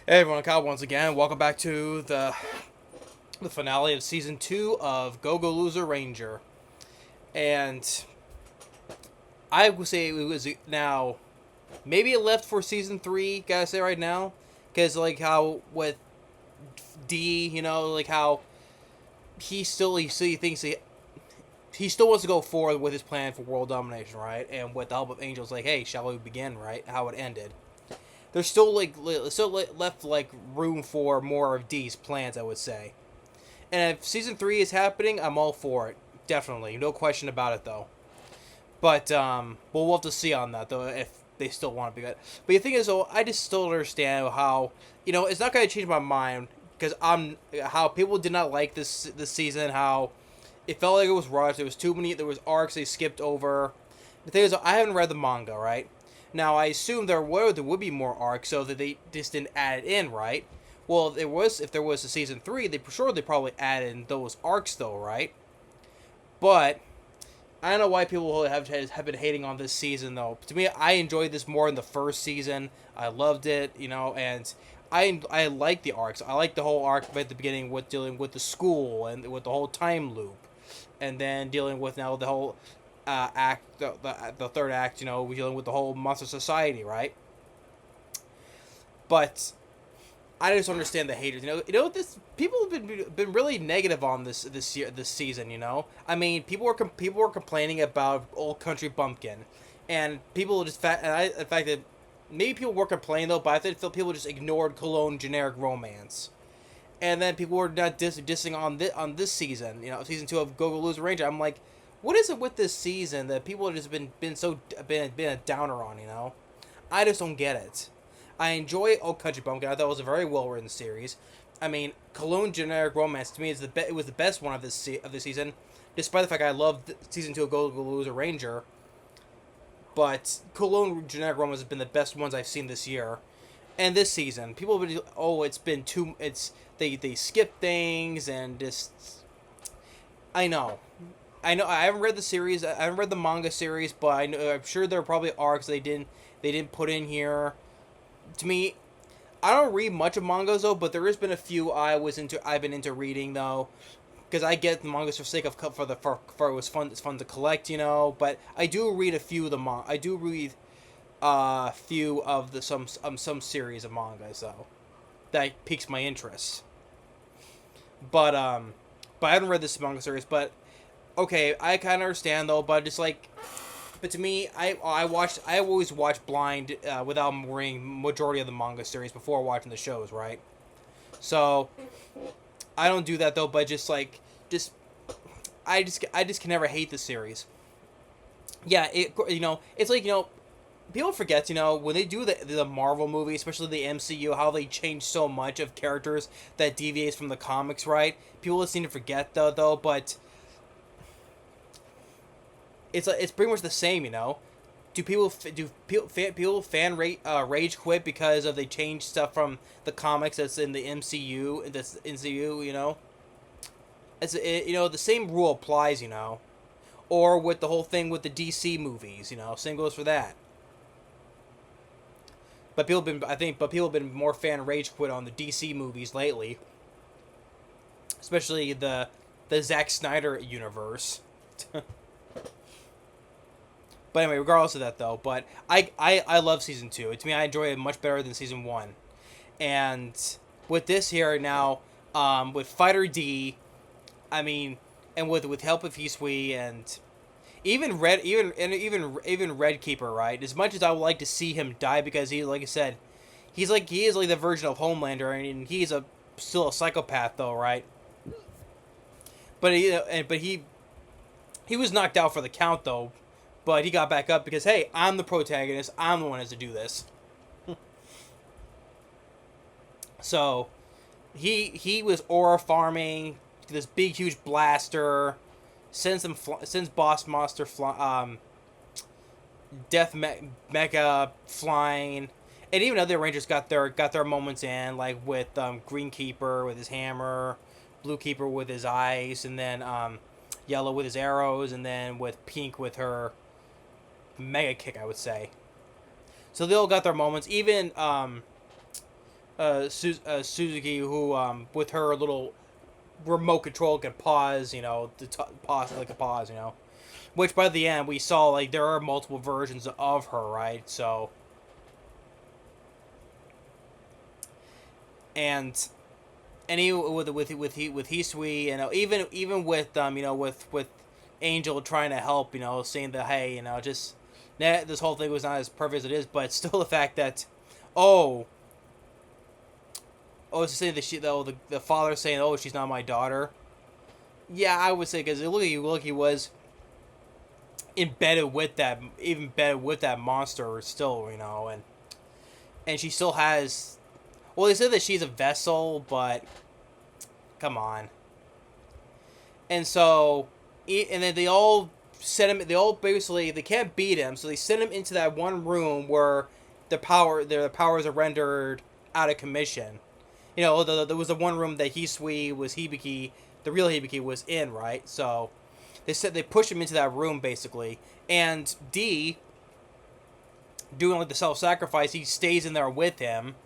Hey everyone, Kyle once again. Welcome back to the finale of season 2 of Go Go Loser Ranger. And I would say it was now maybe it left for season 3, gotta say right now. Because like how with D, like how he thinks he still wants to go forward with his plan for world domination, right? And with the help of Angel's like, hey, shall we begin, right? How it ended. There's still left like room for more of D's plans, I would say. And if season 3 is happening, I'm all for it. Definitely, no question about it though. But we'll have to see on that though if they still want to be good. But the thing is, though, I just still don't understand how it's not going to change my mind because how people did not like this season. How it felt like it was rushed. There was too many. There was arcs they skipped over. The thing is, I haven't read the manga, right? Now I assume there would be more arcs, so that they just didn't add it in, right? Well, if there was a season 3, they probably add in those arcs though, right? But I don't know why people have been hating on this season though. To me, I enjoyed this more in the first season. I loved it, and I like the arcs. I like the whole arc at the beginning with dealing with the school and with the whole time loop, and then dealing with now the whole act, the third act. We're dealing with the whole monster society, right? But I just understand the haters. This people have been really negative on this season. I mean, people were complaining about Old Country Bumpkin, and people just the fact that maybe people were complaining though, but I think people just ignored Cologne generic romance. And then people were not dissing on this season, season 2 of Go Go Loser Ranger. I'm like, what is it with this season that people have just been a downer on? I just don't get it. I enjoy Old Country Bumpkin. I thought it was a very well written series. I mean, Cologne Generic Romance to me it was the best one of this season, despite the fact I loved season 2 of Go Go Loser Ranger. But Cologne Generic Romance has been the best ones I've seen this year, and this season people have been it's been too they skip things and just I know. I haven't read the series. I haven't read the manga series, but I'm sure there are probably arcs they didn't put in here. To me, I don't read much of mangas though, but there has been a few I've been into reading though, because I get the mangas for sake of for it was fun. It's fun to collect, But I do read a few of the manga. I do read a few of the some series of mangas though that piques my interest. But but I haven't read this manga series. But okay, I kind of understand though. But just like but to me, I always watch blind without reading majority of the manga series before watching the shows, right? So I don't do that though, but just I just can never hate the series. Yeah, it's like people forget when they do the Marvel movie, especially the MCU, how they change so much of characters that deviates from the comics, right? People just seem to forget though, but it's pretty much the same, do people rage quit because of they change stuff from the comics that's in the MCU that's MCU the same rule applies, or with the whole thing with the DC movies, same goes for that. But people have been more fan rage quit on the DC movies lately, especially the Zack Snyder universe. But anyway, regardless of that though, but I love season 2. To me, I enjoy it much better than season 1. And with this here now, with Fighter D, I mean, and with help of Hisui and even Red Keeper, right? As much as I would like to see him die because like I said, he is like the version of Homelander, and he's still a psychopath though, right? But he was knocked out for the count though, but he got back up because hey, I'm the protagonist. I'm the one who has to do this. So he was aura farming this big huge blaster, sends Boss Monster Death Mecha flying, and even other Rangers got their moments in, like with Green Keeper with his hammer, Blue Keeper with his ice, and then Yellow with his arrows, and then with Pink with her Mega Kick, I would say. So they all got their moments. Even Suzuki, who with her little remote control can pause, pause like a pause, Which by the end we saw like there are multiple versions of her, right? So and any with Hisui, even with with Angel trying to help, saying that hey, just this whole thing was not as perfect as it is, but still the fact that oh it's saying that the father saying oh she's not my daughter. Yeah, I would say because look he was embedded with that even embedded with that monster still, and she still has. Well, they said that she's a vessel, but come on. And so, and then they all send him. They all basically they can't beat him, so they send him into that one room where their powers are rendered out of commission. There was the one room that Hisui was Hibiki, the real Hibiki was in, right? So they said they push him into that room basically, and D, doing like the self-sacrifice, he stays in there with him,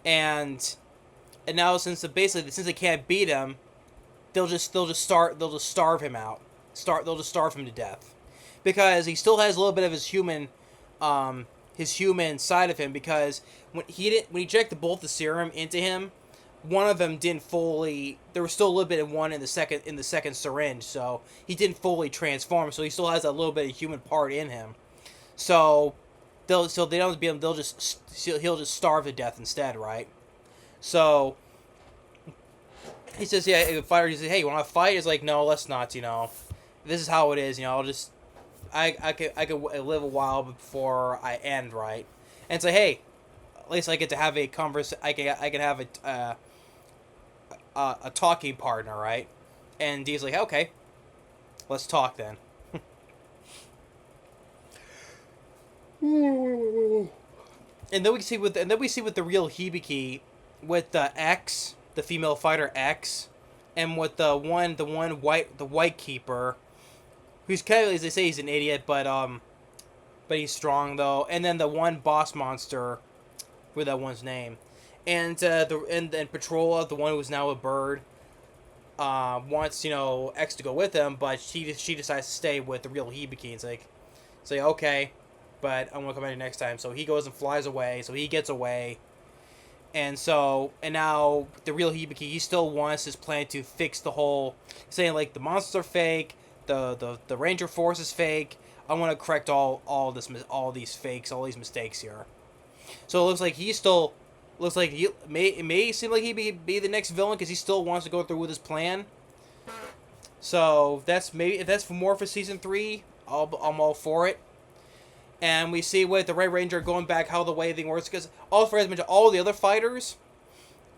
and now since they can't beat him, they'll just starve him out. They'll just starve him to death, because he still has a little bit of his human side of him, because when he injected both the serum into him, one of them didn't fully. There was still a little bit of one in the second syringe, so he didn't fully transform. So he still has a little bit of human part in him. So they don't be able. He'll just starve to death instead, right? So he says, yeah, fighter. He says, hey, you want to fight? He's like, no, let's not. This is how it is. I'll just. I could live a while before I end, right? And say, hey, at least I get to have a I can have a talking partner, right? And D's like, okay, let's talk then. And then we see with the real Hibiki, with the X, the female fighter X, and with the white keeper, who's kind of, as they say, he's an idiot, but he's strong though. And then the one boss monster, with that one's name, and Patrola, the one who's now a bird, wants X to go with him, but she decides to stay with the real Hibiki. It's like, okay, but I'm gonna come back next time. So he goes and flies away. So he gets away, and now the real Hibiki, he still wants his plan to fix the whole, saying like the monsters are fake, the Ranger Force is fake. I want to correct all these fakes, all these mistakes here. So it looks like it may seem like he be the next villain because he still wants to go through with his plan. So if that's for more for season 3, I'm all for it. And we see with the Red Ranger going back how the way thing works, because all the other fighters,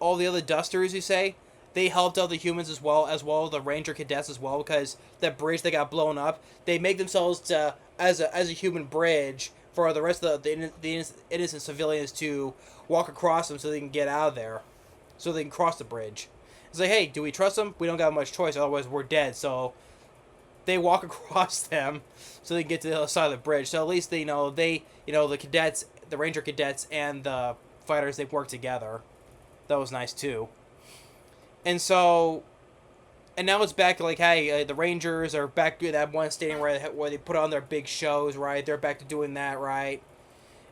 all the other dusters, you say, they helped out the humans as well the Ranger cadets as well, because that bridge that got blown up, they make themselves as a human bridge for the rest of the innocent civilians to walk across them so they can get out of there, so they can cross the bridge. It's like, hey, do we trust them? We don't got much choice, otherwise we're dead. So they walk across them so they can get to the other side of the bridge. So at least the cadets, the Ranger cadets, and the fighters, they work together. That was nice too. And now it's back to like, hey, the Rangers are back to that one stadium where they put on their big shows, right? They're back to doing that, right?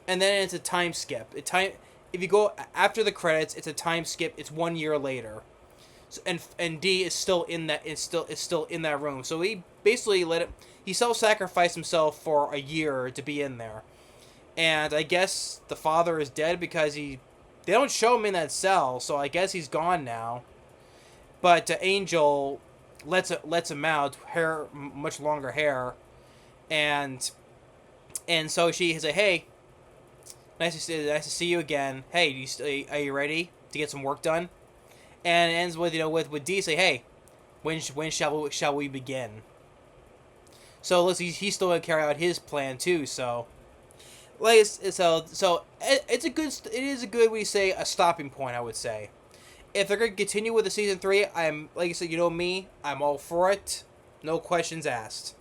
And then it's a time skip. If you go after the credits, it's a time skip. It's 1 year later, so, and D is still in that. Is still in that room. So he basically he self-sacrificed himself for a year to be in there. And I guess the father is dead because they don't show him in that cell. So I guess he's gone now. But Angel lets him out, much longer hair, and so she says, "Hey, nice to see you again. Hey, are you ready to get some work done?" And it ends with with D say, "Hey, when shall we begin?" So let's he's still gonna carry out his plan too. So it's a good we say a stopping point, I would say. If they're going to continue with the season 3, I'm, like I said, me, I'm all for it. No questions asked.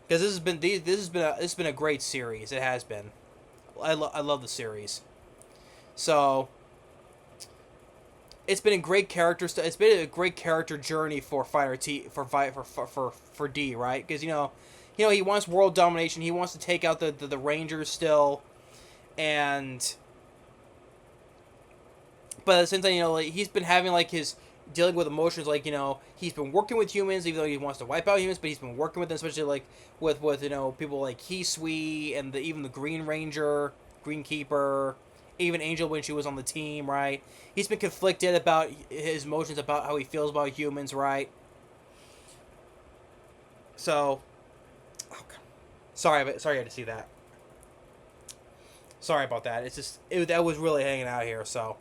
Because this has been a great series. It has been. I love the series. So, it's been a great character. It's been a great character journey for Fighter T for D, right? Because he wants world domination. He wants to take out the Rangers still, and but at the same time, like, he's been having like his dealing with emotions, like he's been working with humans, even though he wants to wipe out humans, but he's been working with them, especially like with people like Hisui and even the Green Ranger, Green Keeper, even Angel when she was on the team, right? He's been conflicted about his emotions about how he feels about humans, right? So, oh, sorry I had to see that. Sorry about that. It's just that was really hanging out here, so.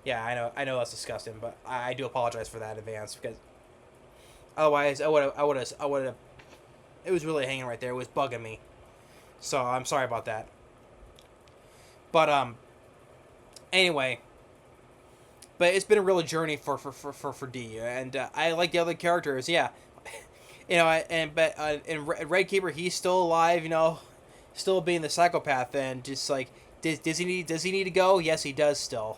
Yeah, I know that's disgusting, but I do apologize for that in advance because otherwise I would have. It was really hanging right there. It was bugging me, so I'm sorry about that. But anyway, but it's been a real journey for D, and I like the other characters. Yeah, and Red Keeper, he's still alive. Still being the psychopath, and just like does he need to go? Yes, he does still.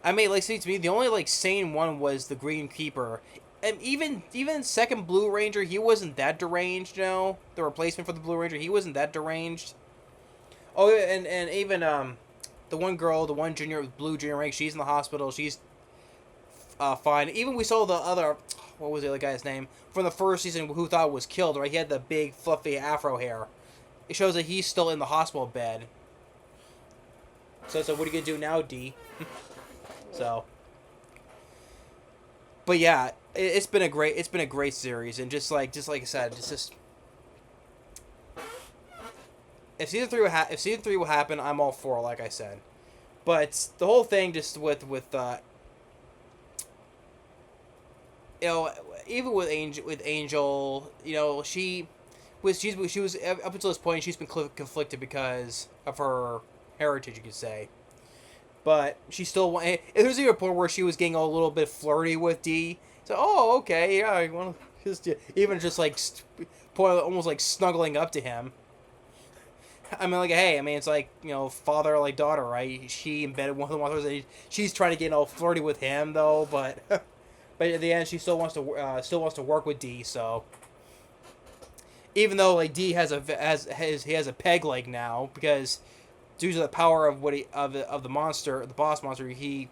I mean, like, see, to me, the only like sane one was the Green Keeper, and even second Blue Ranger, he wasn't that deranged. The replacement for the Blue Ranger, he wasn't that deranged. Oh, yeah, and even the one girl, the one Blue Junior rank, she's in the hospital. She's fine. Even we saw the other, what was the other guy's name from the first season who thought was killed. Right, he had the big fluffy afro hair. It shows that he's still in the hospital bed. So what are you gonna do now, D? So, but yeah, it's been a great series, and just like I said, it's just if season three will happen, I'm all for it, like I said. But the whole thing just with even with Angel, she was up until this point she's been conflicted because of her heritage, you could say. But she still wanted. There's even a point where she was getting a little bit flirty with D. So, oh, okay, yeah, I want to even just like almost like snuggling up to him. I mean, like, hey, I mean, it's like father like daughter, right? She embedded one of the monsters. She's trying to get all flirty with him though, but but at the end, she still wants to work with D. So even though like D has he has a peg leg now because due to the power of of the monster, the boss monster, he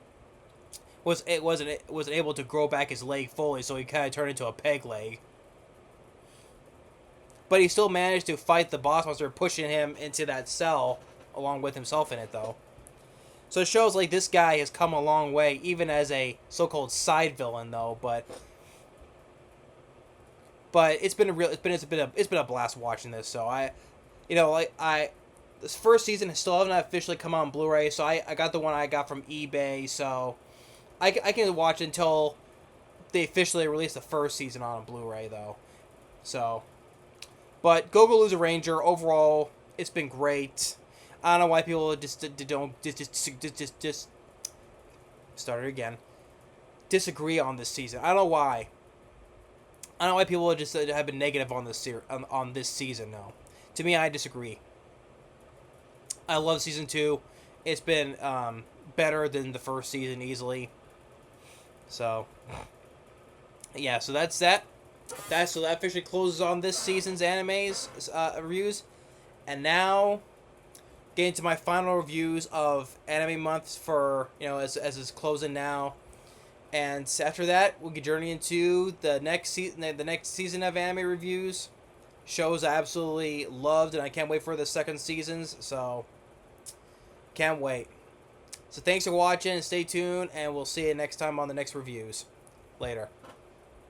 wasn't able to grow back his leg fully, so he kind of turned into a peg leg. But he still managed to fight the boss monster, pushing him into that cell along with himself in it, though. So it shows like this guy has come a long way, even as a so-called side villain, though. But it's been a blast watching this. So this first season still haven't officially come out on Blu-ray, so I got the one I got from eBay, so I can watch until they officially release the first season on Blu-ray, though. So, but Gogolooza Ranger, overall, it's been great. I don't know why people just start it again. Disagree on this season. I don't know why. I don't know why people just have been negative on this season. No, to me, I disagree. I love season 2. It's been better than the first season easily. So, yeah. So that's that. So that officially closes on this season's animes reviews, and now getting to my final reviews of anime months for as it's closing now, and after that we'll get journey into the next season of anime reviews. Shows I absolutely loved, and I can't wait for the second seasons. So can't wait. So thanks for watching. Stay tuned, and we'll see you next time on the next reviews. Later.